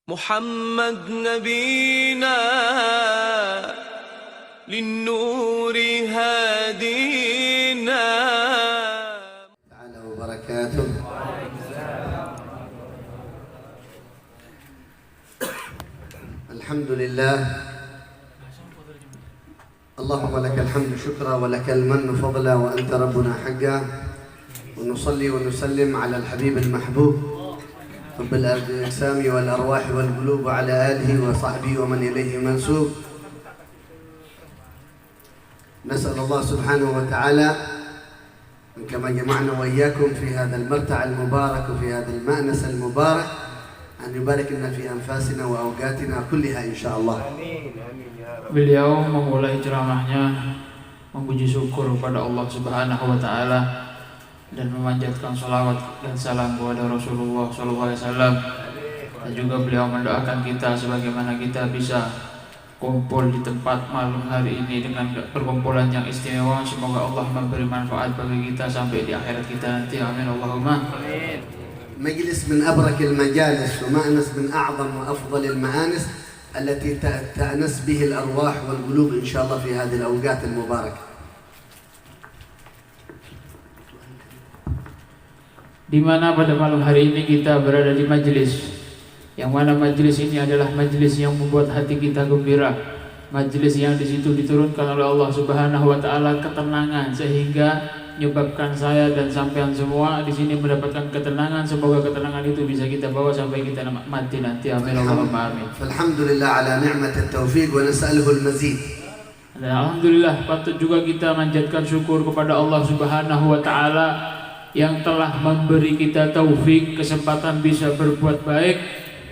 محمد نبينا للنور هادينا تعالى وبركاته. الحمد لله، اللهم لك الحمد شكرا ولك المن فضلا وأنت ربنا حقا، ونصلي ونسلم على الحبيب المحبوب رب الأجسام والأرواح والقلوب وعلى آله وصحبه ومن إليه منسوب. نسأل الله سبحانه وتعالى كما جمعنا وإياكم في هذا المرتع المبارك وفي هذا المأنس المبارك أن يبارك لنا في أنفاسنا وأوقاتنا كلها إن شاء الله. Beliau memulai ceramahnya memuji syukur kepada Allah Subhanahu wa taala dan memanjatkan salawat dan salam kepada Rasulullah SAW, dan juga beliau mendoakan kita sebagaimana kita bisa kumpul di tempat malam hari ini dengan perkumpulan yang istimewa. Semoga Allah memberi manfaat bagi kita sampai di akhirat kita nanti. Amin Allahumma. مجلس من أبرك المجالس ومأنس من أعظم وأفضل المآنس التي تأنس به الأرواح والقلوب إن شاء الله في هذه الأوقات المباركة. Di mana pada malam hari ini kita berada di majelis, yang mana majelis ini adalah majelis yang membuat hati kita gembira, majelis yang di situ diturunkan oleh Allah Subhanahu wa taala ketenangan, sehingga menyebabkan saya dan sampean semua di sini mendapatkan ketenangan. Semoga ketenangan itu bisa kita bawa sampai kita mati nanti. Amin Allahumma amin. Alhamdulillah ala ni'mat at-taufiq wa nas'aluhu al-mazid. Dan alhamdulillah patut juga kita manjatkan syukur kepada Allah Subhanahu wa taala yang telah memberi kita taufik, kesempatan bisa berbuat baik,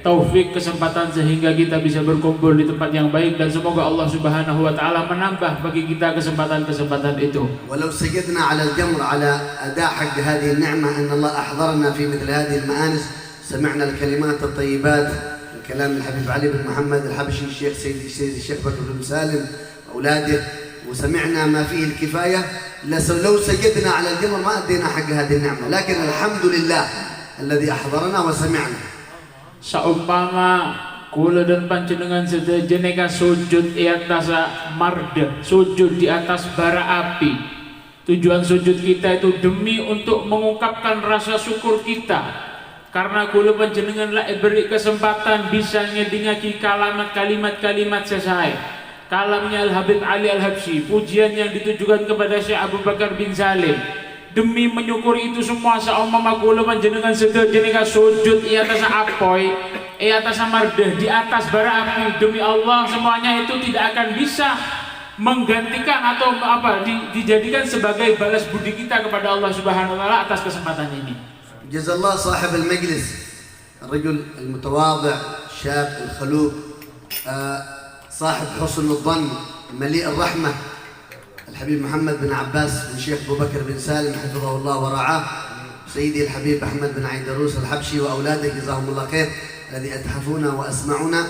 taufik kesempatan sehingga kita bisa berkumpul di tempat yang baik, dan semoga Allah Subhanahu wa taala menambah bagi kita kesempatan-kesempatan itu. Walau sajadna 'ala al-jamr 'ala ada' haqq hadhihi an-ni'mah an Allah ahdarna fi mithl hadhihi al-ma'anis, sami'na al-kalimat at-tayyibat min kalam al-habib Ali bin Muhammad al-Habashi, Syekh Sayyidi Syekh Bakr bin Salim wa aulaده, وسمعنا ما فيه الكفاية. لو سجدنا على الجمر ما أدينا حق هذه النعمة، لكن الحمد لله الذي أحضرنا وسمعنا. Saumpama kula dan panjenengan sedajeneka sujud di atas mardah, sujud di atas bara api. Tujuan sujud kita itu demi untuk mengungkapkan rasa syukur kita, karena kula panjenengan lah beri kesempatan bisa ngedingaki kalimat-kalimat sesuai kalamnya Al-Habib Ali Al-Habsyi, pujian yang ditujukan kepada Syekh Abu Bakar bin Salim. Demi menyukuri itu semua, saumpama kula panjenengan sedajeneka sujud di atas apoy, di atas mardah, di atas bara api, demi Allah semuanya itu tidak akan bisa menggantikan atau dijadikan sebagai balas budi kita kepada Allah Subhanahu wa taala atas kesempatan ini. Jazallah sahib al-majlis, الرجل المتواضع الشاب الخلوق صاحب حسن الظن مليء الرحمة الحبيب محمد بن عباس بن شيخ أبو بكر بن سالم حفظه الله ورعاه، سيدي الحبيب أحمد بن عيدروس الحبشي وأولاده جزاهم الله خير الذي أتحفونا وأسمعونا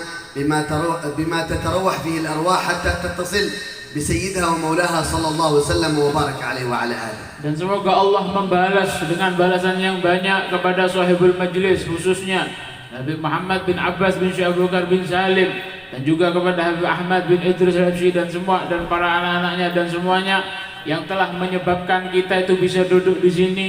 بما تتروح فيه الأرواح حتى تتصل بسيدها ومولاها صلى الله وسلم وبارك عليه وعلى آله. Dan semoga Allah membalas dengan balasan yang banyak kepada sahibul majlis, khususnya Habib Muhammad bin Abbas bin Syekh Abu Bakar bin Salim, dan juga kepada Habib Ahmad bin Idris Al-Habsyi dan para anak-anaknya dan semuanya yang telah menyebabkan kita itu bisa duduk di sini,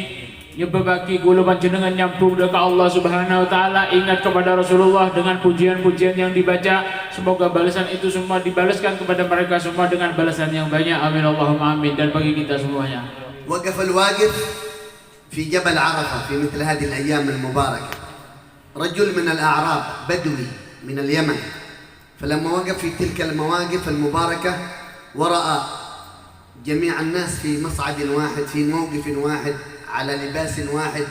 nyebabaki kula panjenengan nyambung dekat Allah Subhanahu wa taala, ingat kepada Rasulullah dengan pujian-pujian yang dibaca. Semoga balasan itu semua dibalaskan kepada mereka semua dengan balasan yang banyak. Amin Allahumma amin. Dan bagi kita semuanya. وقف الواقف في جبل عرفة في مثل هذه الأيام المباركة رجل من الأعراب بدوي من اليمن، فلما وقف في تلك المواقف المباركة ورأى جميع الناس في مصعد واحد في موقف واحد على لباس واحد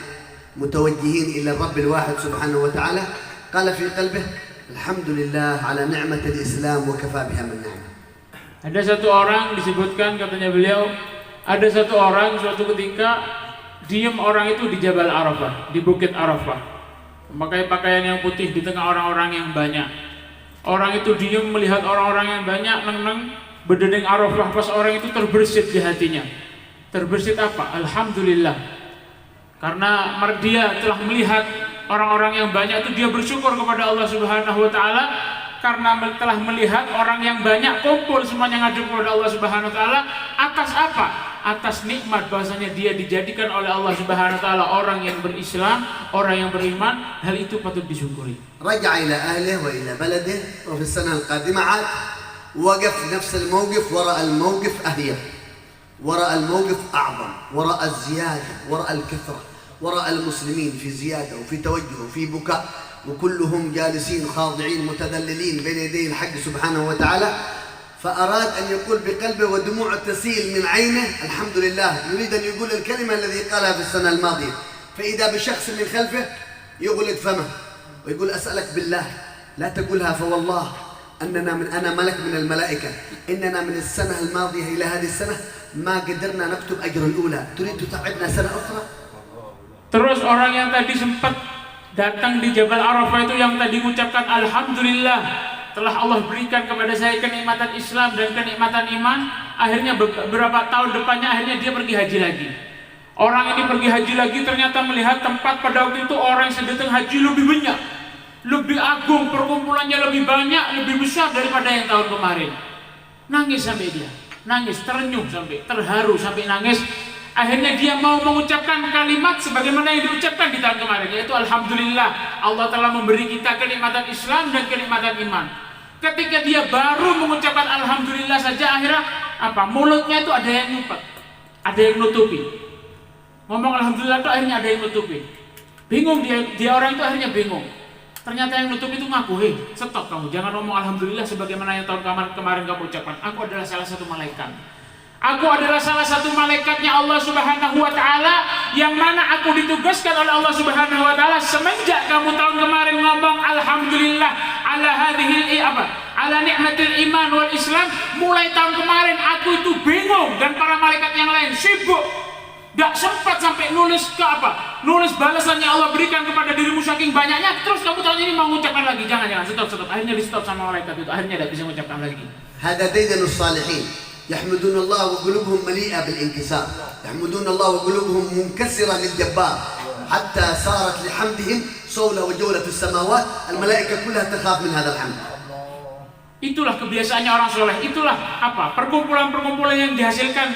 متوجهين إلى الرب الواحد سبحانه وتعالى، قال في قلبه الحمد لله على نعمة الإسلام وكفى بها من نعمة. Ada satu orang disebutkan, katanya beliau, ada satu orang suatu ketika diam orang itu di Jabal Arafah, di Bukit Arafah, memakai pakaian yang putih di tengah orang-orang yang banyak. Orang itu diam melihat orang-orang yang banyak neng berdendeng Arafah. Pas orang itu terbersit di hatinya. Terbersit apa? Alhamdulillah, karena dia telah melihat orang-orang yang banyak itu dia bersyukur kepada Allah Subhanahu wa taala karena telah melihat orang yang banyak kumpul semuanya ngadu kepada Allah Subhanahu wa taala atas apa? Atas nikmat bahwasanya dia dijadikan oleh Allah Subhanahu wa taala orang yang berislam, orang yang beriman, hal itu patut disyukuri. رجع إلى أهله وإلى بلده وفي السنة القادمة عاد وقف نفس الموقف ورأى الموقف أهيب ورأى الموقف أعظم ورأى الزيادة ورأى الكثرة ورأى المسلمين في زيادة وفي توجه وفي بكاء وكلهم جالسين خاضعين متذللين بين يدي الحق سبحانه وتعالى فأراد أن يقول بقلبه ودموع تسيل من عينه الحمد لله يريد أن يقول الكلمة الذي قالها في السنة الماضية فإذا بشخص من خلفه يغلق فمه ويقول أسألك بالله لا تقولها فوالله أنا ملك من الملائكة إننا من السنة الماضية إلى هذه السنة ما قدرنا نكتب أجر الأولى تريد تتعبنا سنة أخرى. Terus orang yang tadi sempat datang di Jabal Arafah itu yang tadi mengucapkan Alhamdulillah telah Allah berikan kepada saya kenikmatan Islam dan kenikmatan iman, akhirnya beberapa tahun depannya akhirnya dia pergi haji lagi. Orang ini pergi haji lagi ternyata melihat tempat pada waktu itu orang yang sedang haji lebih banyak, lebih agung, perkumpulannya lebih banyak, lebih besar daripada yang tahun kemarin. Nangis sampai dia, nangis, terenyuh sampai, terharu sampai nangis. Akhirnya dia mau mengucapkan kalimat sebagaimana yang diucapkan di tahun kemarin, yaitu Alhamdulillah Allah telah memberi kita kenikmatan Islam dan kenikmatan iman. Ketika dia baru mengucapkan Alhamdulillah saja, akhirnya apa? Mulutnya itu ada yang nyumpet, ada yang nutupi. Ngomong Alhamdulillah itu akhirnya ada yang nutupi. Bingung dia orang itu akhirnya bingung. Ternyata yang nutupi itu ngaku, hei stop kamu, jangan ngomong Alhamdulillah sebagaimana yang tahun kemarin kamu ucapkan. Aku adalah salah satu malaikat. Aku adalah salah satu malaikatnya Allah Subhanahu wa taala yang mana aku ditugaskan oleh Allah Subhanahu wa taala semenjak kamu tahun kemarin ngomong Alhamdulillah ala hadhil ala nikmatil iman wal Islam. Mulai tahun kemarin aku itu bingung dan para malaikat yang lain sibuk, gak sempat sampai nulis ke nulis balasannya Allah berikan kepada dirimu saking banyaknya. Terus kamu tahun ini mau mengucapkan lagi, jangan stop. Akhirnya di stop sama malaikat itu, akhirnya tidak bisa mengucapkan lagi. Hada daidanus salihin يحمدون الله وقلوبهم مليئة بالانكسار يحمدون الله وقلوبهم منكسرة للجبار حتى صارت لحمدهم صولة وجولة في السماوات الملائكة كلها تخاف من هذا الحمد. Itulah kebiasaannya orang soleh, itulah perkumpulan-perkumpulan yang dihasilkan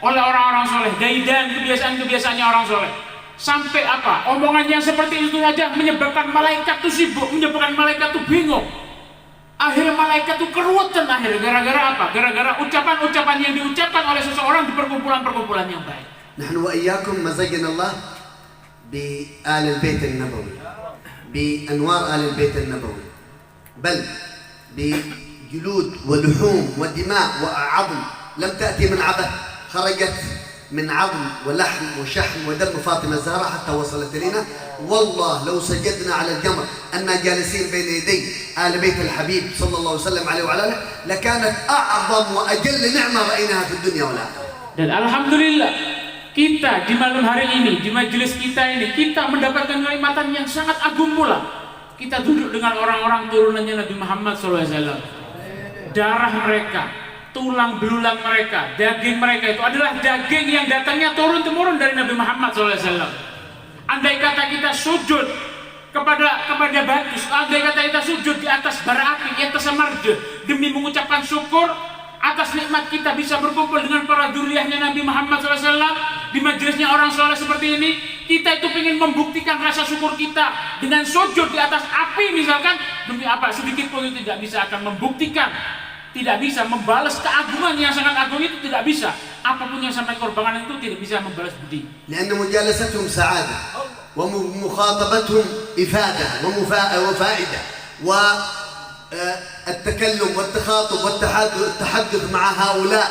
oleh orang-orang soleh, gaidan kebiasaan-kebiasaannya orang soleh. Sampai omongan yang seperti itu saja menyebabkan malaikat itu sibuk, menyebabkan malaikat itu bingung. Akhirnya malaikat itu keruwetan akhirnya gara-gara apa? Gara-gara ucapan-ucapan yang diucapkan oleh seseorang di perkumpulan-perkumpulan yang baik. نحن وإياكم مزجنا الله بآل البيت النبوي بأنوار آل البيت النبوي بل بجلود ولحوم ودماء وعظم لم تأتي من عبث خرجت من عظم ولحم وشحم ودم فاطمة الزهراء حتى وصلت إلينا. والله لو سجدنا على الجمر أننا جالسين بين يدي آل بيت الحبيب صلى الله عليه وسلم عليه وعلى آله لكانت أعظم وأجل نعمة رأيناها في الدنيا والآخرة. Dan alhamdulillah kita di malam hari ini di majelis kita ini kita mendapatkan kenikmatan yang sangat agung pula. Kita duduk dengan orang-orang turunannya Nabi Muhammad SAW. Darah mereka, tulang belulang mereka, daging mereka itu adalah daging yang datangnya turun-temurun dari Nabi Muhammad SAW. Andai kata kita sujud kepada batu, andai kata kita sujud di atas bara api, di atas marja, demi mengucapkan syukur atas nikmat kita bisa berkumpul dengan para dzurriyyahnya Nabi Muhammad SAW di majelisnya orang soleh seperti ini, kita itu ingin membuktikan rasa syukur kita dengan sujud di atas api misalkan, demi apa? Sedikit pun itu tidak bisa akan membuktikan, tidak bisa membalas keagungan yang sangat agung itu, tidak bisa. Apapun yang sampai korbanan itu tidak bisa membalas budi. لأن مجالستهم سعادة ومخاطبتهم إفادة وفائدة والتكلم والتخاطب والتحدث مع هؤلاء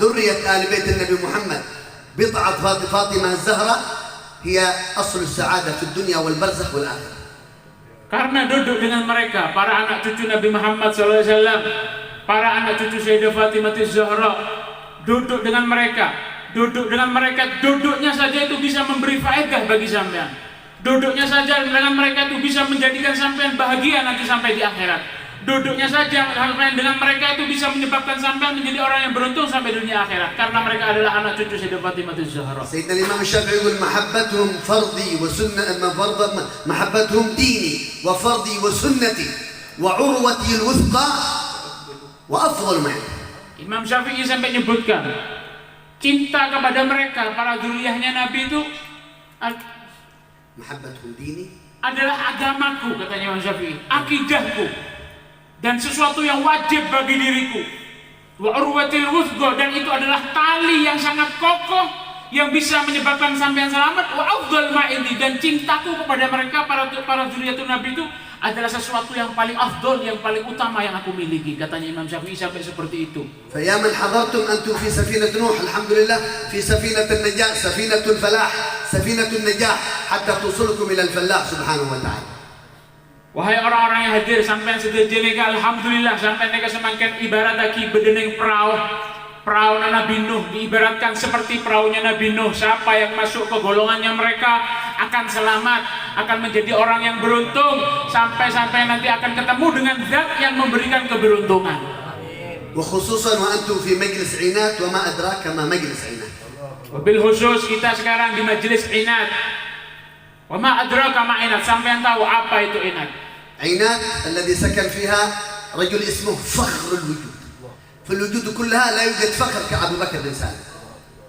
ذرية آل بيت النبي محمد بضعة فاطمة الزهراء هي أصل السعادة في الدنيا والبرزخ والآخرة. Karena duduk dengan mereka, para anak cucu Nabi Muhammad SAW, para anak cucu Sayyidah Fatimah Az-Zahra, duduk dengan mereka, duduknya saja itu bisa memberi faedah bagi sampean. Duduknya saja dengan mereka itu bisa menjadikan sampean bahagia nanti sampai di akhirat. Duduknya saja dengan mereka itu bisa menyebabkan sampai menjadi orang yang beruntung sampai dunia akhirat karena mereka adalah anak cucu Sayyidah Fatimah Az-Zahra. سيدنا الإمام الشافعي يقول محبتهم فرضي وسنة محبتهم ديني وفرضي وسنتي وعروتي الوثقى وأفضل معي. Imam Syafi'i sampai menyebutkan cinta kepada mereka para zuriyahnya Nabi itu محبتهم ديني adalah agamaku, katanya Imam Syafi'i, akidahku dan sesuatu yang wajib bagi diriku. Wa urwatil wuthqa, dan itu adalah tali yang sangat kokoh yang bisa menyebabkan sampean selamat. Wa afdal ma'indi, dan cintaku kepada mereka para zuriyatun Nabi itu adalah sesuatu yang paling afdal, yang paling utama yang aku miliki, katanya Imam Syafi'i sampai seperti itu. فيا من حضرتم أنتم في سفينة نوح الحمد لله في سفينة النجاة سفينة الفلاح سفينة النجاح حتى توصلكم إلى الفلاح سبحانه وتعالى. Wahai orang-orang yang hadir, sampai sedejene alhamdulillah sampai neka semakin ibarat lagi bedeneng perahu Nabi Nuh, diibaratkan seperti perahunya Nabi Nuh. Siapa yang masuk ke golongannya mereka akan selamat, akan menjadi orang yang beruntung sampai nanti akan ketemu dengan zat yang memberikan keberuntungan. وخصوصا وأنتم في مجلس عناد وما أدراك ما مجلس عناد. Wabil khusus kita sekarang di majelis Inad. Wa ma adraka ma Inad, sampean tahu apa itu Inad? عناد الذي سكن فيها رجل اسمه فخر الوجود. في الوجود كلها لا يوجد فخر كأبو بكر بن سالم.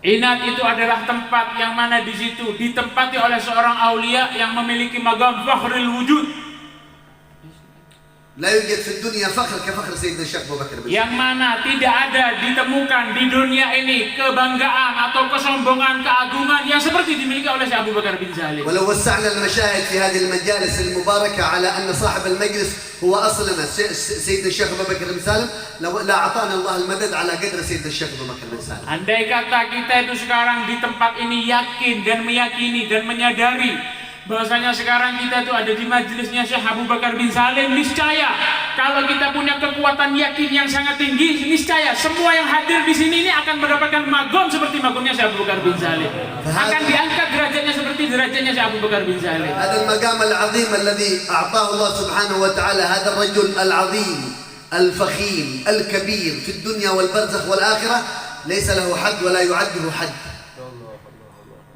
Inad itu adalah tempat yang mana di situ ditempati oleh seorang aulia yang memiliki magam fakhrul wujud. لا يوجد في الدنيا فخر كفخر سيدنا الشيخ أبو بكر بن سالم. Yang mana tidak ada ditemukan di dunia ini kebanggaan atau kesombongan, keagungan yang seperti dimiliki oleh Syekh Abu Bakar bin Salim. ولو وسعنا المشاهد في هذه المجالس المباركة على أن صاحب المجلس هو أصلنا سيدنا الشيخ أبو بكر بن سالم لا أعطانا الله المدد على قدر سيدنا الشيخ أبو بكر بن سالم. Andai kata kita itu sekarang di tempat ini yakin dan meyakini dan menyadari bahwasanya sekarang kita itu ada di majelisnya Syekh Abu Bakar bin Salim, niscaya kalau kita punya kekuatan yakin yang sangat tinggi, niscaya semua yang hadir di sini ini akan mendapatkan magom seperti magomnya Syekh Abu Bakar bin Salim, akan diangkat derajatnya seperti derajatnya Syekh Abu Bakar bin Salim. هذا المقام العظيم الذي أعطاه الله سبحانه وتعالى هذا الرجل العظيم الفخيم الكبير في الدنيا والبرزخ والآخرة ليس له حد ولا يعده حد.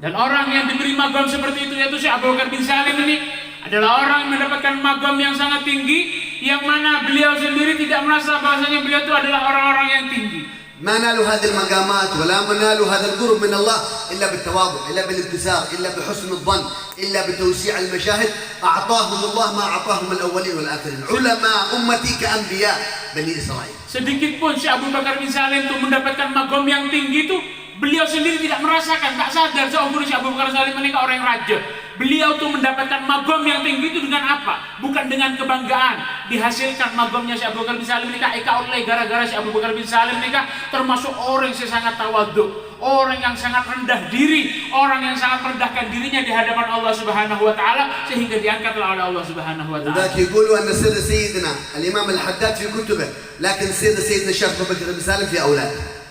Dan orang yang diberi magam seperti itu yaitu Syekh Abu Bakar bin Salim ini adalah orang yang mendapatkan magam yang sangat tinggi, yang mana beliau sendiri tidak merasa bahwasanya beliau itu adalah orang-orang yang tinggi. ما نالوا هذه المقامات ولا نالوا هذا القرب من الله إلا بالتواضع إلا بالانكسار إلا بحسن الظن إلا بتوسيع المشاهد. أعطاهم الله ما أعطاهم الأولين والآخرين علماء أمتي كأنبياء بني إسرائيل. Sedikit pun Syekh Abu Bakar bin Salim itu mendapatkan magam yang tinggi itu beliau sendiri tidak merasakan, tak sadar seumur Syekh Abu Bakar Salim ini orang yang raja. Beliau tuh mendapatkan magam yang tinggi itu dengan apa? Bukan dengan kebanggaan. Dihasilkan magamnya Syekh Abu Bakar bin Salim ini oleh gara-gara Syekh Abu Bakar bin Salim ini termasuk orang yang sangat tawadhu, orang yang sangat rendah diri, orang yang sangat merendahkan dirinya di hadapan Allah Subhanahu wa taala sehingga diangkatlah oleh Allah Subhanahu wa taala. وذاك يقولوا أن سر سيدنا الإمام الحداد في كتبه لكن سر سيدنا الشيخ أبو بكر بن سالم في أولاده.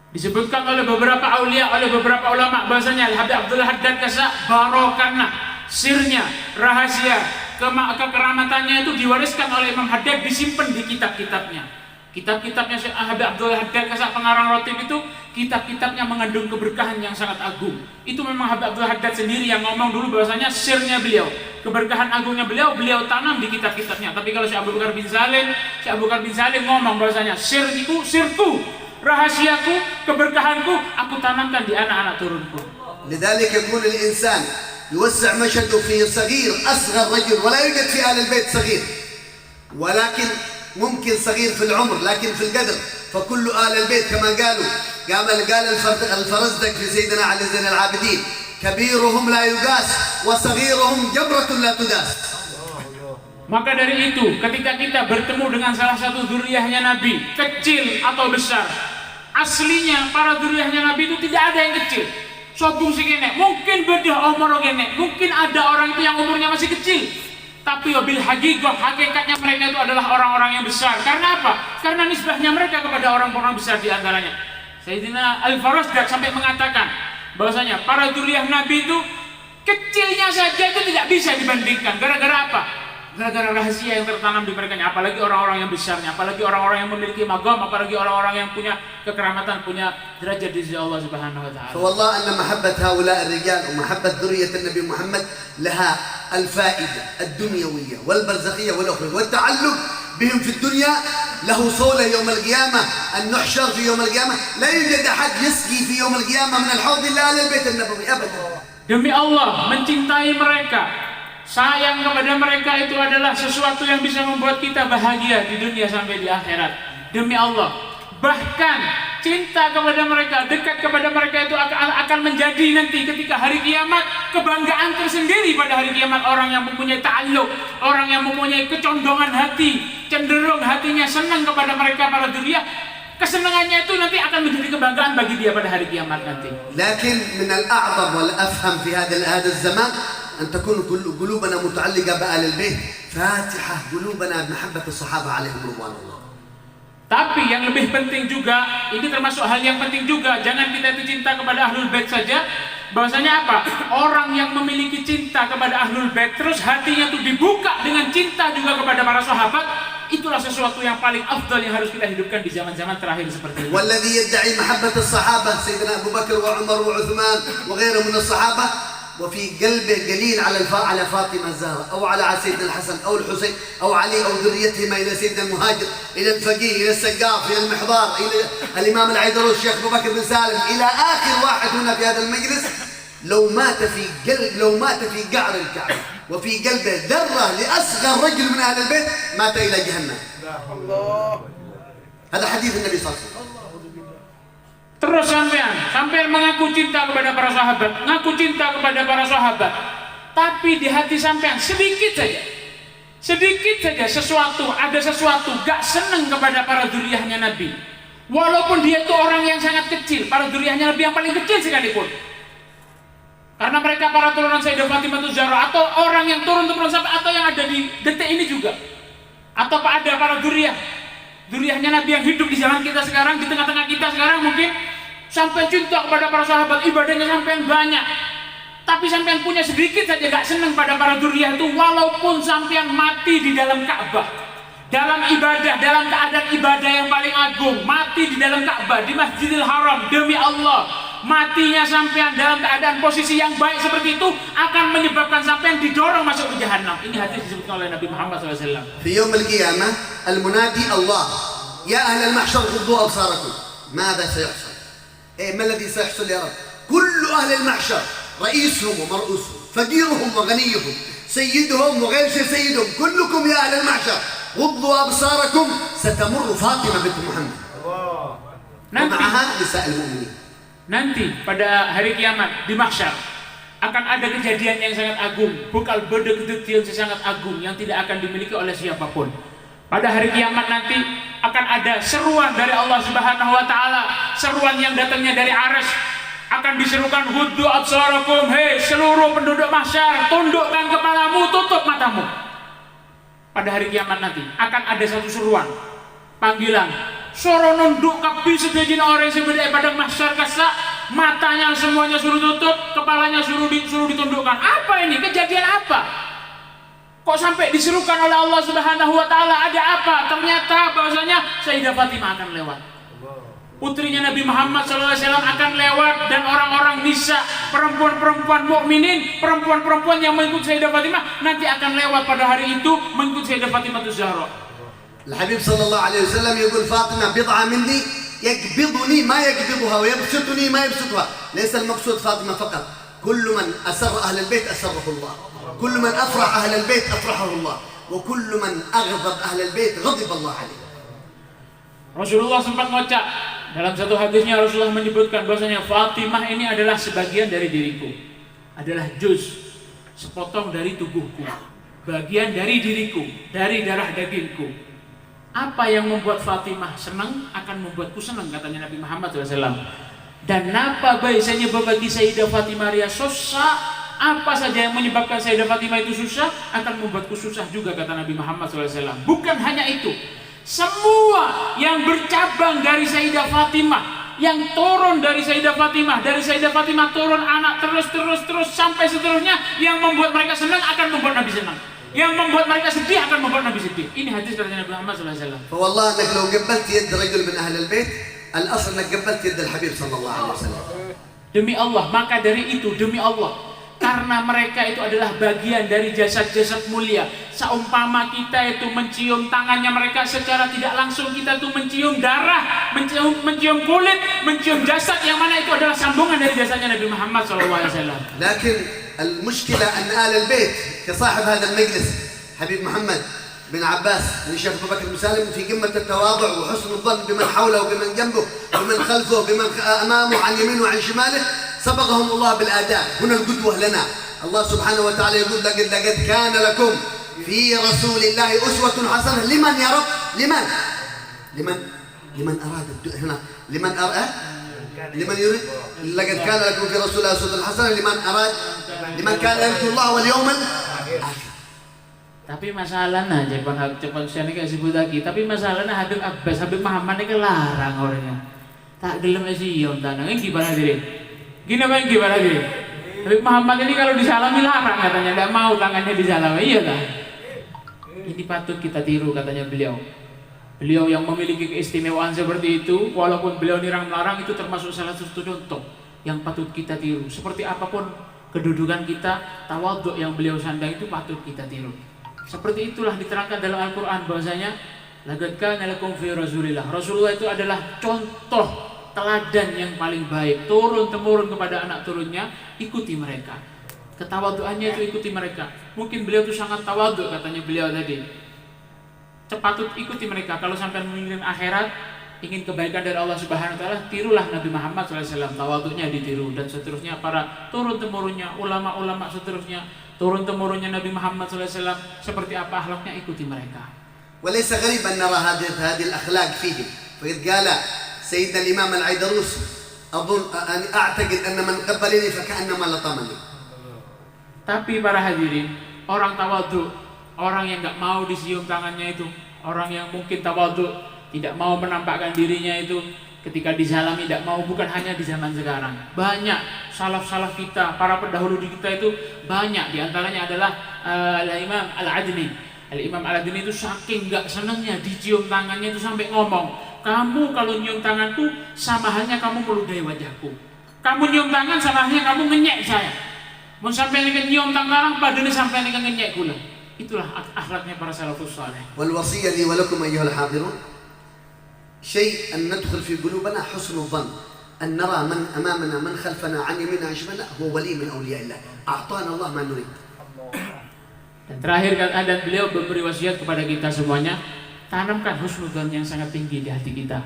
Disebutkan oleh beberapa aulia, oleh beberapa ulama bahasanya Habib Abdul Haddad Kasa barokahnya, sirnya, rahasia, kekeramatannya itu diwariskan oleh Imam Haddad, disimpan di kitab-kitabnya. Kitab-kitabnya Habib Abdul Haddad Kasa pengarang Rotib itu kitab-kitabnya mengandung keberkahan yang sangat agung. Itu memang Habib Abdul Haddad sendiri yang ngomong dulu bahwasanya sirnya beliau, keberkahan agungnya beliau tanam di kitab-kitabnya. Tapi kalau Syekh Abu Bakar bin Salim ngomong bahwasanya sirku, rahasiaku, keberkahanku aku tanamkan di anak-anak turunku. لذلك يكون الإنسان يوسع مشهده في صغير أصغر رجل ولا يوجد في آل البيت صغير ولكن ممكن صغير في العمر لكن في القدر فكل آل البيت كما قال الفرزدق في سيدنا علي زين العابدين كبيرهم لا يقاس وصغيرهم جبرة لا تداس. Maka dari itu ketika kita bertemu dengan salah satu zuriyahnya Nabi, kecil atau besar, aslinya para zuriyahnya Nabi itu tidak ada yang kecil. Sobung segini, mungkin beda umur gini, mungkin ada orang itu yang umurnya masih kecil. Tapi bil hakikatnya mereka itu adalah orang-orang yang besar. Karena apa? Karena nisbahnya mereka kepada orang-orang besar di antaranya. Sayyidina Al-Farasdak sampai mengatakan bahwasanya para zuriyah Nabi itu kecilnya saja itu tidak bisa dibandingkan. Gara-gara apa? Gara-gara rahasia yang tertanam di mereka, apalagi orang-orang yang besarnya, apalagi orang-orang yang memiliki magam, apalagi orang-orang yang punya kekeramatan, punya derajat di sisi Allah Subhanahu wa taala. فوالله أن محبة هؤلاء الرجال ومحبة ذرية النبي محمد لها الفائدة الدنيوية والبرزخية والأخرى، والتعلق بهم في الدنيا له صولة يوم القيامة، أن نحشر في يوم القيامة لا يوجد أحد يسقي في يوم القيامة من الحوض إلا أهل البيت النبوي أبدا. Demi Allah, mencintai mereka, sayang kepada mereka itu adalah sesuatu yang bisa membuat kita bahagia di dunia sampai di akhirat. Demi Allah, bahkan cinta kepada mereka, dekat kepada mereka itu akan menjadi nanti ketika hari kiamat kebanggaan tersendiri pada hari kiamat. Orang yang mempunyai ta'alluq, orang yang mempunyai kecondongan hati, cenderung hatinya senang kepada mereka para dzurriyyah, kesenangannya itu nanti akan menjadi kebanggaan bagi dia pada hari kiamat nanti. لكن من الأعظم والأفهم في هذا الزمان أن تكون قلوبنا متعلقة بآل البيت، فاتحة قلوبنا بمحبة الصحابة عليهم رضوان الله. Tapi yang lebih penting juga, ini termasuk hal yang penting juga, jangan kita itu cinta kepada ahlul bait saja. Bahwasanya apa? Orang yang memiliki cinta kepada ahlul bait terus hatinya itu dibuka dengan cinta juga kepada para sahabat, itulah sesuatu yang paling afdal yang harus kita hidupkan di zaman-zaman terakhir seperti ini. والذي يدعي محبة الصحابة سيدنا أبو بكر وعمر وعثمان وغيرهم من الصحابة وفي قلبه قليل على فاطمة الزهراء أو على سيدنا الحسن أو الحسين أو علي أو ذريتهما إلى سيدنا المهاجر إلى الفقيه إلى السقاف إلى المحضار إلى الإمام العيدروس الشيخ أبو بكر بن سالم إلى آخر واحد هنا في هذا المجلس، لو مات في قعر الكعبة وفي قلبه ذرة لأصغر رجل من أهل البيت مات إلى جهنم. هذا حديث النبي صلى الله عليه وسلم. Terus sampean mengaku cinta kepada para sahabat, mengaku cinta kepada para sahabat, tapi di hati sampean sedikit saja ada sesuatu gak seneng kepada para dzurriyyahnya Nabi. Walaupun dia itu orang yang sangat kecil, para dzurriyyahnya Nabi yang paling kecil sekalipun. Karena mereka para turunan Sayyidah Fatimah Zahra, atau orang yang turun-turun sampai, atau yang ada di detik ini juga, atau ada para dzurriyyahnya Nabi yang hidup di zaman kita sekarang, di tengah-tengah kita sekarang, mungkin sampai cinta kepada para sahabat, ibadahnya sampai banyak, tapi sampai punya sedikit saja gak senang pada para dzurriyyah itu. Walaupun sampai mati di dalam Ka'bah, dalam ibadah, dalam keadaan ibadah yang paling agung, mati di dalam Ka'bah, di Masjidil Haram, demi Allah, matinya sampean dalam keadaan posisi yang baik seperti itu akan menyebabkan sampean didorong masuk ke jahanam. Ini hadis disebutkan oleh Nabi Muhammad SAW. في يوم القيامة المنادي الله يا أهل المحشر غضوا أبصاركم ماذا سيحصل؟ ما الذي سيحصل يا رب؟ كل أهل المحشر رئيسهم ومرؤوسهم فقيرهم وغنيهم سيدهم وغير سيدهم كلكم يا أهل المحشر غضوا أبصاركم ستمر فاطمة بنت محمد ومعها نساء المؤمنين. Nanti pada hari kiamat di mahsyar akan ada kejadian yang sangat agung, bukal bedeg yang sangat agung yang tidak akan dimiliki oleh siapapun. Pada hari kiamat nanti akan ada seruan dari Allah Subhanahu wa taala, seruan yang datangnya dari Arsy. Akan diserukan huddu absarakum, hei seluruh penduduk mahsyar, tundukkan kepalamu, tutup matamu. Pada hari kiamat nanti akan ada satu seruan, panggilan, suruh nunduk kabeh sedaya orang sebenarnya pada mahsyar kasa, matanya semuanya suruh tutup, kepalanya suruh ditundukkan. Apa ini? Kejadian apa? Kok sampai diserukan oleh Allah Subhanahu wa taala? Ada apa? Ternyata bahwasanya Sayyidah Fatimah akan lewat. Putrinya Nabi Muhammad SAW akan lewat, dan orang-orang nisa, perempuan-perempuan mukminin, perempuan-perempuan yang mengikuti Sayyidah Fatimah nanti akan lewat pada hari itu mengikuti Sayyidah Fatimah Zahra. الحبيب صلى الله عليه وسلم يقول فاطمة بضعة مني يقبضني ما يقبضها ويبسطني ما يبسطها. ليس المقصود فاطمة فقط، كل من أسر أهل البيت أسره الله، كل من أفرح أهل البيت أفرحه الله، وكل من أغضب أهل البيت غضب الله عليه. Rasulullah sempat ngocak dalam satu hadisnya. Rasulullah menyebutkan bahwasanya Fatimah ini adalah sebagian dari diriku, adalah juz, sepotong dari tubuhku, bagian dari diriku, dari darah dagingku. Apa yang membuat Fatimah senang akan membuatku senang, katanya Nabi Muhammad SAW. Dan apa biasanya bagi Sayyidah Fatimah Ria susah, apa saja yang menyebabkan Sayyidah Fatimah itu susah akan membuatku susah juga, kata Nabi Muhammad SAW. Bukan hanya itu, semua yang bercabang dari Sayyidah Fatimah, yang turun dari Sayyidah Fatimah turun anak terus sampai seterusnya, yang membuat mereka senang akan membuat Nabi senang. Yang membuat mereka sedih akan membuat Nabi sedih. Ini hadis dari Nabi Muhammad SAW. فوالله انك لو قبلت يد رجل من اهل البيت الاصل انك قبلت يد الحبيب صلى الله عليه وسلم. Demi Allah, maka dari itu demi Allah, karena mereka itu adalah bagian dari jasad-jasad mulia. Seumpama kita itu mencium tangannya mereka secara tidak langsung, kita itu mencium darah, mencium kulit, mencium jasad yang mana itu adalah sambungan dari jasadnya Nabi Muhammad SAW. لكن المشكلة أن آل البيت كصاحب هذا المجلس حبيب محمد بن عباس بن الشيخ أبو بكر بن سالم في قمة التواضع وحسن الظن بمن حوله وبمن جنبه وبمن خلفه وبمن أمامه عن يمينه وعن شماله. سبقهم الله بالآداب. هنا القدوة لنا. الله سبحانه وتعالى يقول لقد كان لكم في رسول الله أسوة حسنة لمن يا رب؟ لمن أراد هنا لمن يريد. لقد كان لكم في رسول الله أسوة حسنة لمن كان يرجو الله واليوم الآخر. Tapi masalahnya cepat saya kayak sebut lagi. Tapi masalahnya Habib Muhammad ini larang orangnya. Tak gelem siom tanang ini gimana diri? Gimana diri? Habib Muhammad ini kalau disalami larang katanya, tidak mau tangannya disalami. Iya tak? Ini patut kita tiru katanya beliau. Beliau yang memiliki keistimewaan seperti itu, walaupun beliau nirang melarang, itu termasuk salah satu contoh yang patut kita tiru. Seperti apapun kedudukan kita, tawadhu yang beliau sandang itu patut kita tiru. Seperti itulah diterangkan dalam Al-Quran bahwasanya laqad kana lakum fi Rasulillah. Rasulullah itu adalah contoh teladan yang paling baik, turun temurun kepada anak turunnya, ikuti mereka. Ketawaduannya itu ikuti mereka. Mungkin beliau itu sangat tawadhu katanya beliau tadi. Cepatut ikuti mereka. Kalau sampai menginginkan akhirat, ingin kebaikan dari Allah Subhanahu wa taala, tirulah Nabi Muhammad SAW. Tawadhunya ditiru dan seterusnya para turun temurunnya, ulama-ulama seterusnya. Turun temurunnya Nabi Muhammad SAW seperti apa akhlaknya, ikuti mereka. وليس غريب أن نرى هذه الأخلاق فيهم. فقد قال سيدنا الإمام العيدروسي أعتقد أن من قبلني فكأنما لطمني. Tapi para hadirin, orang tawadhu, orang yang nggak mau disium tangannya itu, orang yang mungkin tawadhu, tidak mau menampakkan dirinya itu, ketika disalami tidak mau, bukan hanya di zaman sekarang. Banyak salaf-salaf kita, para pendahulu di kita itu banyak. Di antaranya adalah Al-Imam Al-Adni. Al-Imam Al-Adni itu saking gak senangnya dicium tangannya itu sampai ngomong, kamu kalau nyium tanganku sama halnya kamu meludahi wajahku. Kamu nyium tangan sama halnya kamu ngenyek saya. Mau sampai nih nyium tangan badannya sampai nih ngenyek gula. Itulah akhlaknya para salafus saleh. Wal wasiyah li wa lakum ayyuhal hadirun. شيء أن ندخل في قلوبنا حسن الظن أن نرى من أمامنا من خلفنا عن يميننا عن شمالنا هو ولي من أولياء الله أعطانا الله ما نريد. Dan terakhir dan beliau memberi wasiat kepada kita semuanya, tanamkan husnudzon yang sangat tinggi di hati kita.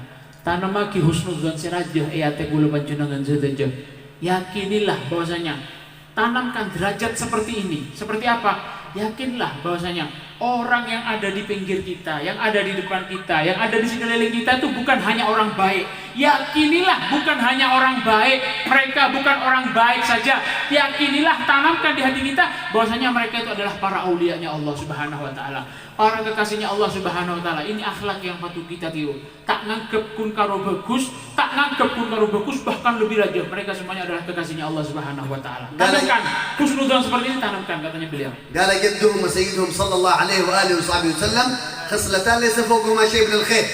Tanam lagi husnudzon serajah ayate kula panjenengan sedaja. Yakinilah bahwasanya tanamkan derajat seperti ini. Seperti apa? Yakinlah bahwasanya orang yang ada di pinggir kita, yang ada di depan kita, yang ada di sekeliling kita itu bukan hanya orang baik. Yakinilah bukan hanya orang baik, mereka bukan orang baik saja. Yakinilah, tanamkan di hati kita bahwasanya mereka itu adalah para aulianya Allah Subhanahu wa taala, orang kekasihnya Allah Subhanahu wa taala. Ini akhlak yang patut kita tiru. Tak nganggep kun karo bagus, bahkan lebih lagi mereka semuanya adalah kekasihnya Allah Subhanahu wa taala. Tanamkan husnudzon seperti ini, tanamkan katanya beliau. جدهم وسيدهم صلى الله عليه وآله وصحبه وسلم خصلتان ليس فوقهما شيء من الخير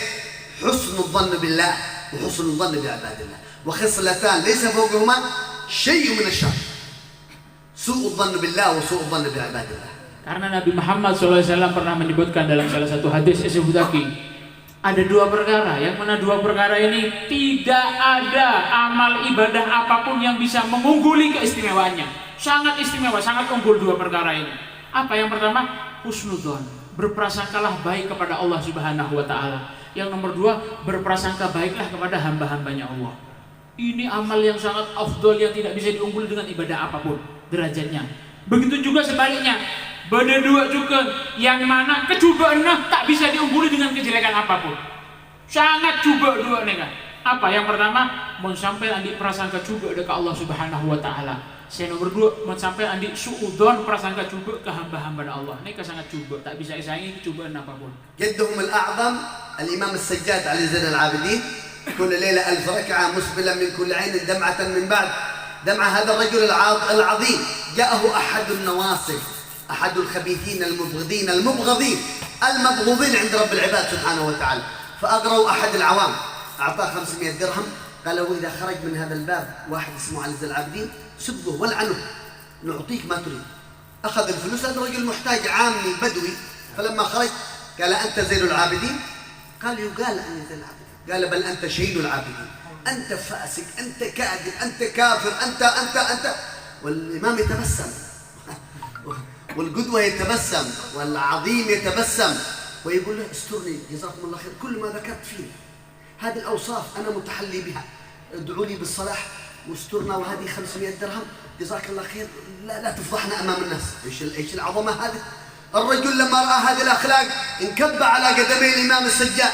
حسن الظن بالله وحسن الظن بعباد الله وخصلتان ليس فوقهما شيء من الشر سوء الظن بالله وسوء الظن بعباد الله. Karena Nabi Muhammad SAW pernah menyebutkan dalam salah satu hadis ada dua perkara, yang mana dua perkara ini tidak ada amal ibadah apapun yang bisa mengungguli keistimewaannya. Sangat istimewa, sangat unggul dua perkara ini. Apa yang pertama? Husnudzon, berprasangkalah baik kepada Allah Subhanahu wa taala. Yang nomor dua, berprasangka baiklah kepada hamba-hambanya Allah. Ini amal yang sangat afdol yang tidak bisa diungguli dengan ibadah apapun derajatnya. Begitu juga sebaliknya, beda dua juga yang mana kecobaannya tak bisa diungguli dengan kejelekan apapun. Sangat coba dua nega. Apa yang pertama? Mau sampai andi prasangka coba dekat Allah Subhanahu wa taala. Saya nomor dua, mau sampai andi suudzon prasangka coba ke hamba-hamba Allah. Ini sangat coba, tak bisa disaingi cobaan apapun. جدهم الأعظم الإمام السجاد علي زين العابدين كل ليلة 1000 ركعة مسبلا من كل عين دمعة من بعد دمعة. هذا الرجل العظيم جاءه أحد النواصب أحد الخبيثين المبغضين المبغوضين عند رب العباد سبحانه وتعالى. فأغروا أحد العوام، أعطاه 500 درهم، قالوا إذا خرج من هذا الباب واحد اسمه علي زين العابدين سبه والعنه نعطيك ما تريد. أخذ الفلوس، هذا رجل محتاج عامي بدوي. فلما خرج قال أنت زين العابدين؟ قال يقال أني زين العابدين. قال بل أنت شين العابدين، أنت فاسق، أنت كاذب، أنت كافر، أنت. والإمام يتبسم والقدوة يتبسم والعظيم يتبسم ويقول له استرني جزاكم الله خير، كل ما ذكرت فيه هذه الأوصاف أنا متحلي بها، ادعوا لي بالصلاح واسترنا، وهذه 500 درهم جزاك الله خير، لا تفضحنا أمام الناس. إيش العظمة هذه؟ الرجل لما رأى هذه الأخلاق انكب على قدمي الإمام السجاد،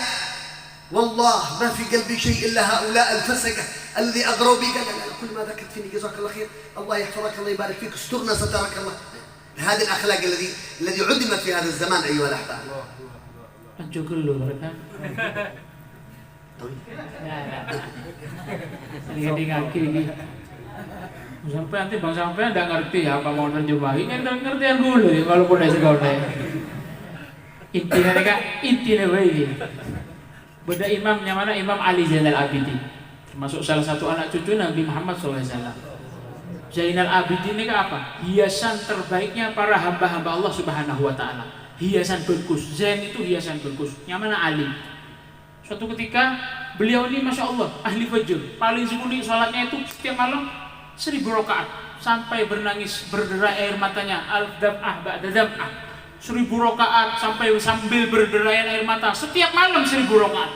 والله ما في قلبي شيء إلا هؤلاء الفسقة الذي أغروا بي. قال لا كل ما ذكرت فيني جزاك الله خير، الله يحفظك، الله يبارك فيك، استرنا سترك الله. هذه الأخلاق الذي عدمت في هذا الزمان أيها الأحباب. Anjur dulu mereka. Ini kaki ini. Sampai nanti bang sampai tidak ngerti apa mau terjemahin, kan ngertian dulu ya walaupun dari sekolah. Intinya begini. Beda imamnya mana? Imam Ali Zainal Abidin, termasuk salah satu anak cucu Nabi Muhammad SAW. Zainal Abidin ini apa? Hiasan terbaiknya para hamba-hamba Allah Subhanahu Wa Taala. Hiasan berkus. Zain itu hiasan berkus. Yang mana Ali? Suatu ketika beliau ini masya Allah ahli fajr, paling sembunyi sholatnya itu setiap malam 1000 rakaat sampai bernangis berderai air matanya, al-dam'ah ba'da dam'ah, 1000 rakaat sambil berderayan air mata setiap malam 1000 rakaat.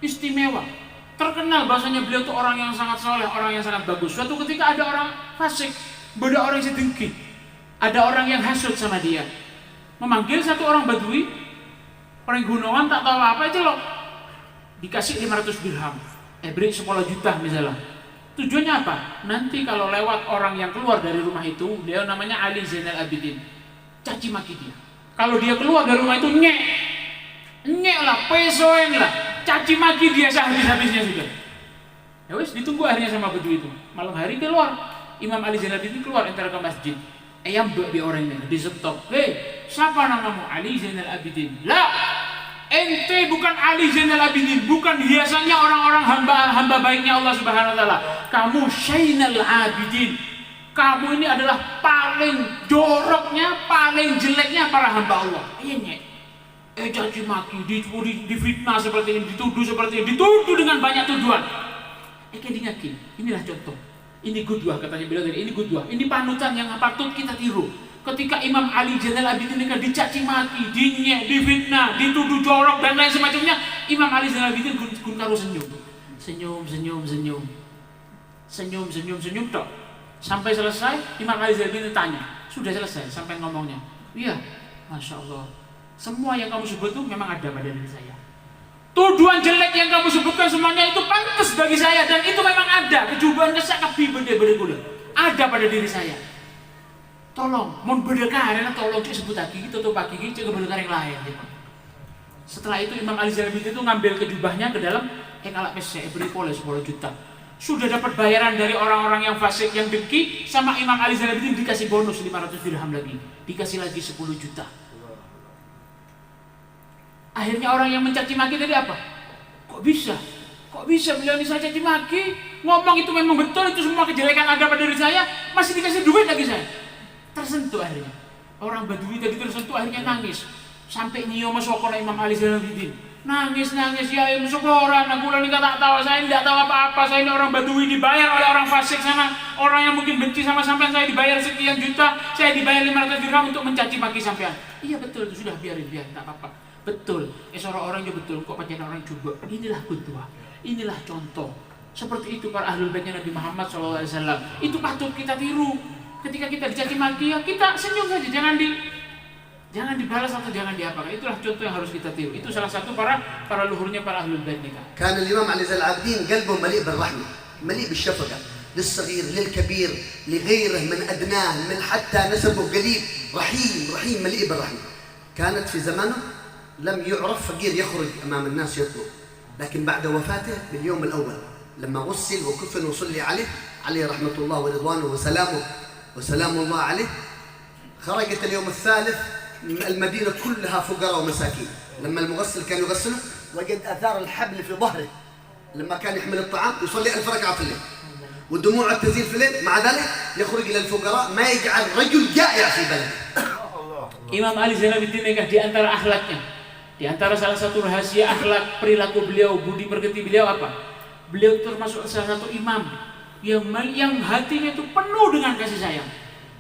Istimewa, terkenal bahasanya beliau itu orang yang sangat soleh, orang yang sangat bagus. Suatu ketika ada orang fasik, ada orang yang sedengki, ada orang yang hasut sama dia, memanggil satu orang badui, orang gunungan tak tahu apa aja loh, dikasih 500 dirham, beri 10 juta misalnya. Tujuannya apa? Nanti kalau lewat orang yang keluar dari rumah itu, dia namanya Ali Zainal Abidin, caci maki dia. Kalau dia keluar dari rumah itu nyek lah, pesoen lah, caci maki dia sehabis-habisnya sudah. Ya wes, ditunggu akhirnya sama badui itu. Malam hari keluar, Imam Ali Zainal Abidin keluar entar ke masjid. Ayam di orang ini, di stop. Hei, siapa namamu? Ali Zainal Abidin. Lah, ente bukan Ali Zainal Abidin, bukan hiasannya orang-orang hamba baiknya Allah Subhanahu Wa Taala. Kamu Syainal Abidin. Kamu ini adalah paling joroknya, paling jeleknya para hamba Allah. Iya, caci maki, difitnah seperti ini, dituduh seperti ini, dituduh dengan banyak tuduhan. Dinyaki. Inilah contoh. Ini gudwah katanya beliau tadi. Ini gudwah. Ini panutan yang patut kita tiru. Ketika Imam Ali Zainal Abidin ini dicaci maki, dinyek, difitnah, dituduh jorok dan lain semacamnya, Imam Ali Zainal Abidin guntaru senyum tok. Sampai selesai, Imam Ali Zainal Abidin tanya, sudah selesai sampai ngomongnya? Iya, masya Allah. Semua yang kamu sebut itu memang ada pada diri saya. Tuduhan jelek yang kamu sebutkan semuanya itu pantas bagi saya dan itu memang ada. Kejubuhan kesakabi benda-benda gula ada pada diri saya. Tolong, mau berdekat, tolong cik sebut lagi, tutup pagi, cik keberdekat yang lain. Setelah itu Imam Ali Zainal Abidin itu ngambil kejubahnya ke dalam alat pesek, beri poles 10 juta. Sudah dapat bayaran dari orang-orang yang fasik, yang dengki, sama Imam Ali Zainal Abidin dikasih bonus 500 dirham lagi, dikasih lagi 10 juta. Akhirnya orang yang mencaci maki tadi apa? Kok bisa beliau ini saya caci maki? Ngomong itu memang betul, itu semua kejelekan ada pada diri saya, masih dikasih duit lagi saya. Tersentuh akhirnya. Orang badui tadi tersentuh akhirnya nangis. Sampai nyium masukkan Imam Ali Zainal Abidin. Nangis, ya musukoran, aku ini tak tahu, saya tidak tahu apa-apa, saya ini orang badui dibayar oleh orang fasik sana, orang yang mungkin benci sama sampean, saya dibayar sekian juta, saya dibayar 500 dirham untuk mencaci maki sampean. Iya betul, itu sudah biarin, tak apa-apa. Betul, orang juga betul, kok pancen orang juga. Inilah kudwah, inilah contoh. Seperti itu para ahlul baitnya Nabi Muhammad SAW. Itu patut kita tiru. Ketika kita dicaci maki, ya kita senyum saja, jangan dibalas atau jangan diapakan. Itulah contoh yang harus kita tiru. Itu salah satu para luhurnya para ahlul bait nikah. كان الإمام علي زين العابدين قلبه مليء بالرحمة، مليء بالشفقة للصغير للكبير لغيره من أدناه من حتى نسبه قليل، رحيم مليء بالرحمة. كانت في زمانه لم يعرف فقير يخرج أمام الناس يطلب، لكن بعد وفاته باليوم الأول لما غسل وكفن وصلي عليه رحمة الله ورضوانه وسلام الله عليه، خرجت اليوم الثالث المدينة كلها فقراء ومساكين. لما المغسل كان يغسله وجد آثار الحبل في ظهره لما كان يحمل الطعام، يصلي 1000 ركعة في الليل ودموعه تزيد في الليل، مع ذلك يخرج إلى الفقراء ما يجعل رجل جائع في بلده. Imam Ali Zainal Abidin di antara akhlaknya, di antara salah satu rahasia akhlak perilaku beliau, budi pekerti beliau apa? Beliau termasuk salah satu imam yang hatinya itu penuh dengan kasih sayang.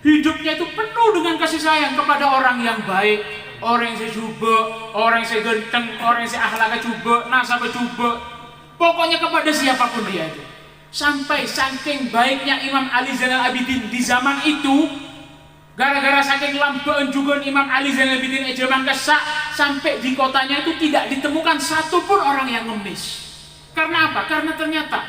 Hidupnya itu penuh dengan kasih sayang kepada orang yang baik, orang yang sejuba, orang yang segenteng, orang yang seakhlaknya cuba, nasabah cuba. Pokoknya kepada siapapun dia itu. Sampai saking baiknya Imam Ali Zainal Abidin di zaman itu, gara-gara saking lambaen juga Imam Ali Zainal Abidin zaman kesak, sampai di kotanya itu tidak ditemukan satupun orang yang ngemis. Karena apa? Karena ternyata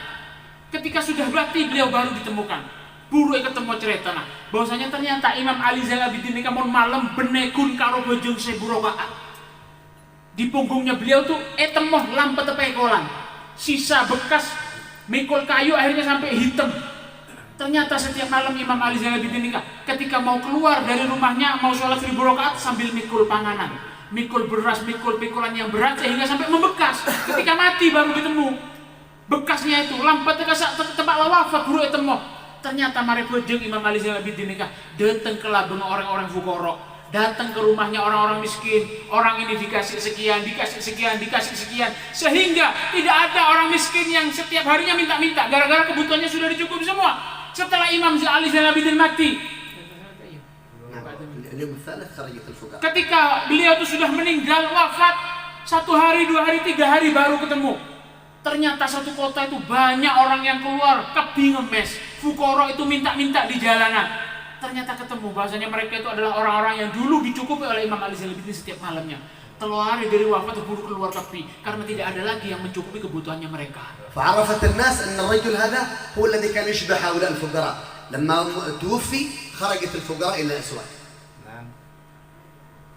ketika sudah mati beliau baru ditemukan. Buru ketemu cerita nah, bahwasanya ternyata Imam Ali Zainal Abidin ini kamu malam benekun karo bojong seburokaan. Di punggungnya beliau tuh temoh lampet pekolan. Sisa bekas mikul kayu akhirnya sampai hitam. Ternyata setiap malam Imam Ali Zainal Abidin ini ketika mau keluar dari rumahnya mau sholat 1000 rakaat sambil mikul panganan, mikul beras, mikul pikulan yang berat sehingga sampai membekas. Ketika mati baru ditemu bekasnya itu lampet kesak tempat wafat buru temoh. Ternyata mari bojong Imam Ali Zainal Abidin ini datang ke labeng orang-orang fukara, datang ke rumahnya orang-orang miskin. Orang ini dikasih sekian, dikasih sekian, dikasih sekian, sehingga tidak ada orang miskin yang setiap harinya minta-minta gara-gara kebutuhannya sudah dicukupi semua. Setelah Imam Ali Zainal Abidin mati, ketika beliau itu sudah meninggal wafat, 1 hari, 2 hari, 3 hari baru ketemu. Ternyata satu kota itu banyak orang yang keluar kebingungan mes, fukara itu minta-minta di jalanan. Ternyata ketemu bahasanya mereka itu adalah orang-orang yang dulu dicukupi oleh Imam Ali Zainal Abidin setiap malamnya. Hari dari wafat buru keluar kepi karena tidak ada lagi yang mencukupi kebutuhannya mereka. فعرفت الناس أن الرجل هذا هو الذي كان يشبه هؤلاء الفقراء. لما توفي خرجت الفقراء إلى الأسواق.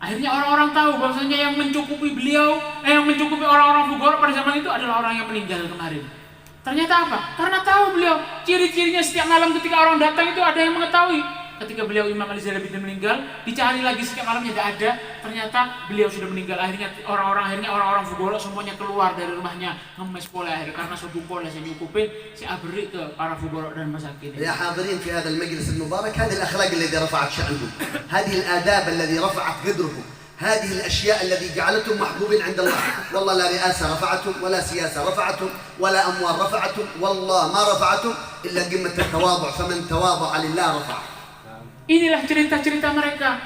Akhirnya orang-orang tahu bahwasanya yang mencukupi beliau, yang mencukupi orang-orang fukara pada zaman itu adalah orang yang meninggal kemarin. Ternyata apa? Karena tahu beliau ciri-cirinya setiap malam ketika orang datang itu ada yang mengetahui. Ketika beliau Imam Ali Zainal Abidin meninggal, dicari lagi setiap malamnya tidak ada. Ternyata beliau sudah meninggal. Akhirnya orang-orang fukara semuanya keluar dari rumahnya ngemes pola akhirnya karena subuh pola saya nyukupin saya beri ke para fukara dan masakin. يا حاضرين في هذا المجلس المبارك، هذه الأخلاق التي رفعت شأنهم، هذه الآداب التي رفعت قدرهم، هذه الأشياء التي جعلتهم محبوبين عند الله. والله لا رئاسة رفعتهم ولا سياسة رفعتهم ولا أموال رفعتهم، والله ما رفعتهم إلا قمة التواضع، فمن تواضع لله رفعه. Inilah cerita-cerita mereka.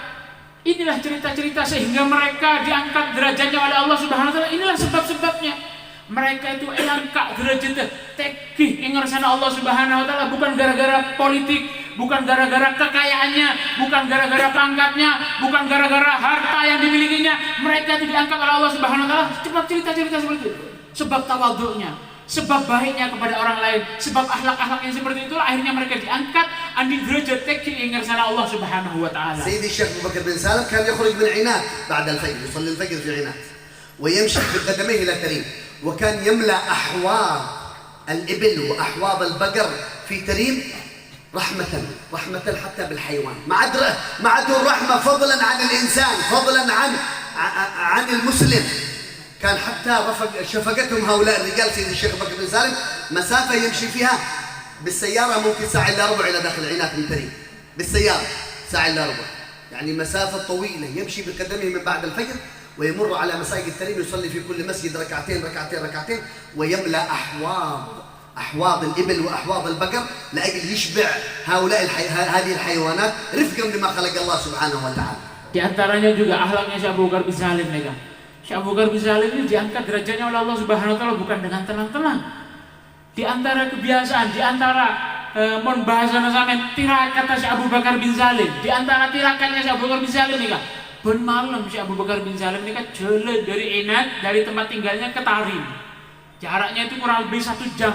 Inilah cerita-cerita sehingga mereka diangkat derajatnya oleh Allah Subhanahu wa taala. Inilah sebab-sebabnya. Mereka itu angkat derajatnya tekih ing ngarsana Allah Subhanahu wa taala bukan gara-gara politik, bukan gara-gara kekayaannya, bukan gara-gara pangkatnya, bukan gara-gara harta yang dimilikinya. Mereka itu diangkat oleh Allah Subhanahu wa taala sebab cerita-cerita seperti itu. Sebab tawadhu'nya, sebab baiknya kepada orang lain, sebab akhlak-akhlak yang seperti itulah akhirnya mereka diangkat andi derajat tekil yang ngarsana Allah Subhanahu wa taala. سيدي الشيخ أبو بكر بن سالم كان يخرج من عناد بعد الفجر، يصلي الفجر في عناد ويمشي بقدميه إلى تريم، وكان يملأ أحواض الإبل وأحواض البقر في تريم رحمة حتى بالحيوان، ما عاد الرحمة فضلا عن الإنسان، فضلا عن المسلم. كان حتى شفقتهم هؤلاء الرجال سيد الشيخ بكر بن سالم مسافة يمشي فيها بالسيارة ممكن ساعة إلا ربع إلى داخل عناد من تريم، بالسيارة ساعة إلا ربع، يعني مسافة طويلة يمشي بقدمه من بعد الفجر ويمر على مساجد تريم، يصلي في كل مسجد ركعتين ويملأ أحواض الإبل وأحواض البقر لأجل يشبع هؤلاء هذه الحيوانات رفقا بما خلق الله سبحانه وتعالى. Di antaranya juga akhlaknya Syekh Abu Bakar bin Salim mereka. Syekh Abu Bakar bin Salim ini diangkat derajatnya oleh Allah Subhanahu wa taala bukan dengan tenang-tenang. Di antara kebiasaan, di antara mon bahasana sampean tirakat Syekh Abu Bakar bin Salim, di antara tirakannya Syekh Abu Bakar bin Salim mereka. Ben malam Syekh Abu Bakar bin Salim mereka jalan dari Inat, dari tempat tinggalnya ke Tarim. Jaraknya itu kurang lebih 1,5 jam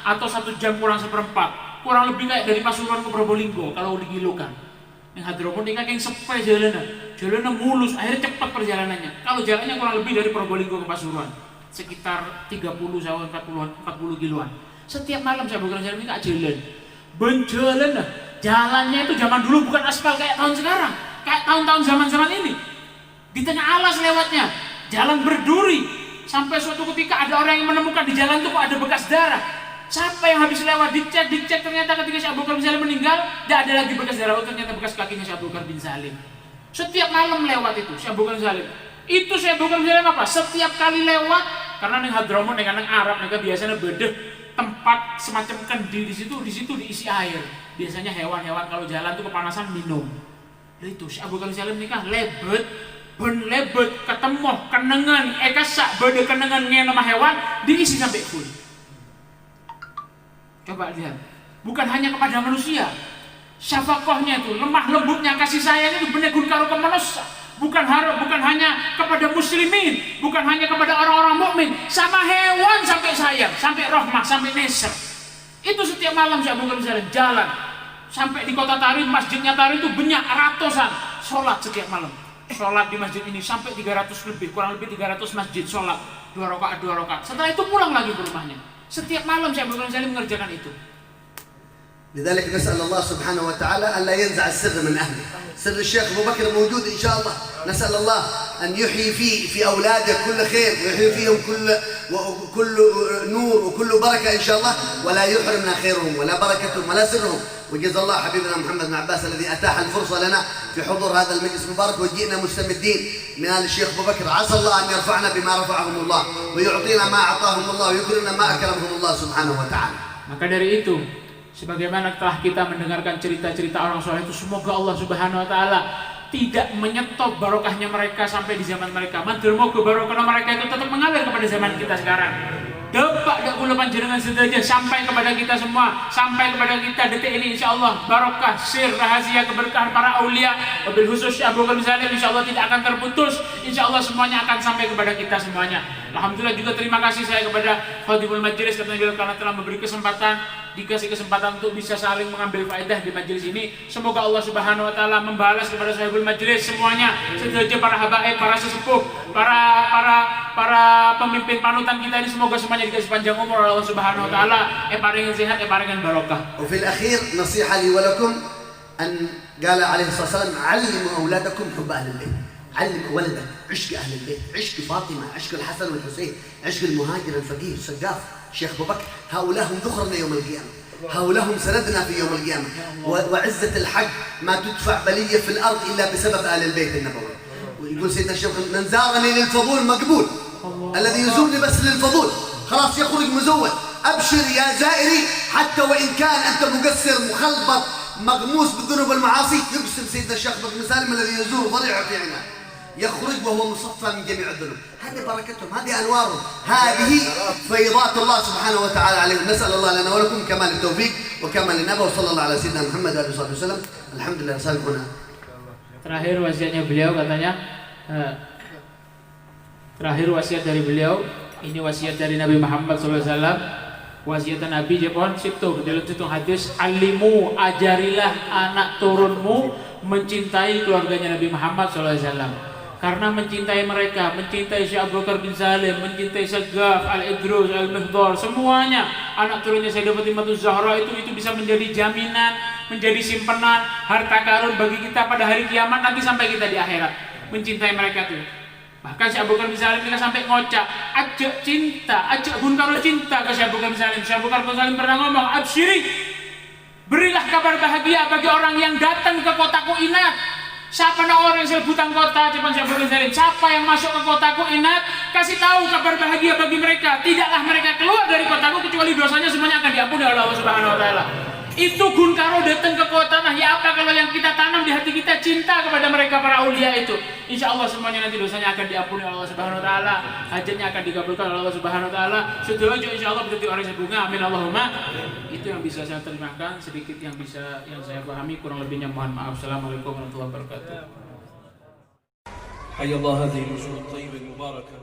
atau 1 jam kurang seperempat. Kurang lebih kayak dari Pasuruan ke Probolinggo kalau dikilokan. Yang Hadramut ini kan yang sepe jalannya mulus, akhirnya cepat perjalanannya. Kalau jaraknya kurang lebih dari Probolinggo ke Pasuruan, sekitar 30 sampai 40 kiloan. Setiap malam saya bukan jalan ini jalannya itu zaman dulu bukan aspal kayak tahun sekarang. kayak tahun-tahun zaman-zaman ini. Di tengah alas lewatnya, jalan berduri, sampai suatu ketika ada orang yang menemukan di jalan itu kok ada bekas darah. Siapa yang habis lewat dicek ternyata ketika Syekh Abu Bakar bin Salim meninggal, tidak ada lagi bekas darah, ternyata bekas kakinya Syekh Abu Bakar bin Salim. Setiap malam lewat itu Syekh Abu Bakar bin Salim. Itu Syekh Abu Bakar bin Salim apa? Setiap kali lewat, karena neng Hadramut neng Arab mereka biasanya bedeh tempat semacam kendi di situ diisi air. Biasanya hewan-hewan kalau jalan tuh kepanasan minum. Lalu itu Syekh Abu Bakar bin Salim nikah lebet ketemu kenengan sak bede kenengan ngen nama hewan diisi sampai full. Coba lihat, bukan hanya kepada manusia, syafaqahnya itu, lemah lembutnya, kasih sayangnya itu benar karo manusia. Bukan hanya kepada muslimin, bukan hanya kepada orang-orang mukmin, sama hewan sampai sayang, sampai rahmah, sampai neser. Itu setiap malam Syekh Abu Bakar bin Salim jalan sampai di kota Tarim, masjidnya Tarim itu banyak ratusan sholat setiap malam. Sholat di masjid ini sampai 300 lebih, kurang lebih 300 masjid sholat 2 rakaat. Setelah itu pulang lagi ke rumahnya. Setiap malam Syekh Abu Bakar bin Salim mengerjakan itu. لذلك نسأل الله سبحانه وتعالى أن لا ينزع السر من أهله. سر الشيخ أبو بكر موجود إن شاء الله. نسأل الله أن يحيي في أولاده كل خير ويحيي فيهم كل نور وكل بركة إن شاء الله، ولا يحرمنا خيرهم ولا بركتهم ولا سرهم. وجزا الله حبيبنا محمد بن عباس الذي أتاح الفرصة لنا في حضور هذا المجلس المبارك، وجئنا مستمدين من آل الشيخ أبو بكر. عسى الله أن يرفعنا بما رفعهم الله ويعطينا ما أعطاهم الله ويكرمنا ما أكرمهم الله سبحانه وتعالى. Maka dari itu, sebagaimana telah kita mendengarkan cerita-cerita orang soleh itu, semoga Allah Subhanahu Wa Taala tidak menyetop barokahnya mereka sampai di zaman mereka. Moga barokah mereka itu tetap mengalir kepada zaman kita sekarang. Depak dak kula panjenengan sedaja sampai kepada kita semua, sampai kepada kita detik ini insyaallah barokah, sir, rahasia, keberkahan para aulia, wabil khusus Syekh Abu Bakar bin Salim insyaallah tidak akan terputus. Insyaallah semuanya akan sampai kepada kita semuanya. Alhamdulillah juga terima kasih saya kepada Khadimul Majlis karena telah memberi dikasih kesempatan untuk bisa saling mengambil faedah di majelis ini. Semoga Allah Subhanahu Wa Taala membalas kepada Sahibul Majlis semuanya, sedaja para habaib, para sesepuh, para pemimpin panutan kita ini, semoga semuanya dikasih panjang umur oleh Allah Subhanahu Wa Taala, paringan sehat, paringan barokah. وفي الأخير نصيحة لي ولكم أن قال عليه الصلاة والسلام علموا أولادكم حب أهل البيت. علم ولدك عشق أهل البيت، عشق فاطمة، عشق الحسن والحسين، عشق المهاجر الفقيه السقاف شيخ أبو بكر. هؤلاء هم ذخرنا يوم القيامة، هؤلاء هم سندنا في يوم القيامة. وعزة الحق ما تدفع بلية في الأرض إلا بسبب أهل البيت النبوي. ويقول سيدنا الشيخ من زارني للفضول مقبول، الذي يزورني بس للفضول خلاص يخرج مزود. أبشر يا زائري حتى وإن كان أنت مقصر مخلبط مغموس بالذنوب والمعاصي، يقسم سيدنا الشيخ بن سالم الذي يزور ضريعه في عناه يخرج وهو مصفى من جميع الذنوب. هذه بركتهم، هذه أنوارهم، هذه فيضات الله سبحانه وتعالى عليهم. نسأل الله لنا ولكم كمال التوفيق وكمال النبوة، وصلى الله على سيدنا محمد وآله وصحبه وسلم. الحمد لله. سالكنا. Terakhir wasiatnya beliau katanya, terakhir wasiat dari beliau, ini wasiat dari Nabi Muhammad SAW. Wasiat Nabi Jepon situ dalam situ hadis, alimu ajarilah anak turunmu mencintai keluarganya Nabi Muhammad SAW. Karena mencintai mereka, mencintai Syekh Abu Bakar bin Salim, mencintai Segaf, Al-Idrus, Al-Mihdar, semuanya anak turunnya Sayyidah Fatimah Zahra itu bisa menjadi jaminan, menjadi simpenan harta karun bagi kita pada hari kiamat nanti sampai kita di akhirat. Mencintai mereka tuh. Bahkan Syekh Abu Bakar bin Salim kita sampai ngocak, ajak cinta, ajak karo cinta ke Syekh Abu Bakar bin Salim. Syekh Abu Bakar bin Salim pernah ngomong, absyiri, berilah kabar bahagia bagi orang yang datang ke kotaku Inat. Siapa orang yang serebutan kota, cepat Syekh Abu Bakar bin Salim. Siapa yang masuk ke kotaku Inat, kasih tahu kabar bahagia bagi mereka. Tidaklah mereka keluar dari kotaku kecuali dosanya semuanya akan diampuni oleh Allah Subhanahu Wa Taala. Itu gun karo datang ke kota. Nah ya apa kalau yang kita tanam di hati kita cinta kepada mereka para aulia itu, insya Allah semuanya nanti dosanya akan diampuni oleh Allah Subhanahu Wa Taala, hajatnya akan dikabulkan oleh Allah Subhanahu Wa Taala. Setuju insya Allah berarti orang sebunga, amin Allahumma. Itu yang bisa saya terjemahkan, sedikit yang saya pahami, kurang lebihnya mohon maaf. Assalamualaikum warahmatullahi wabarakatuh. حي الله هذه الوجوه الطيبة المباركة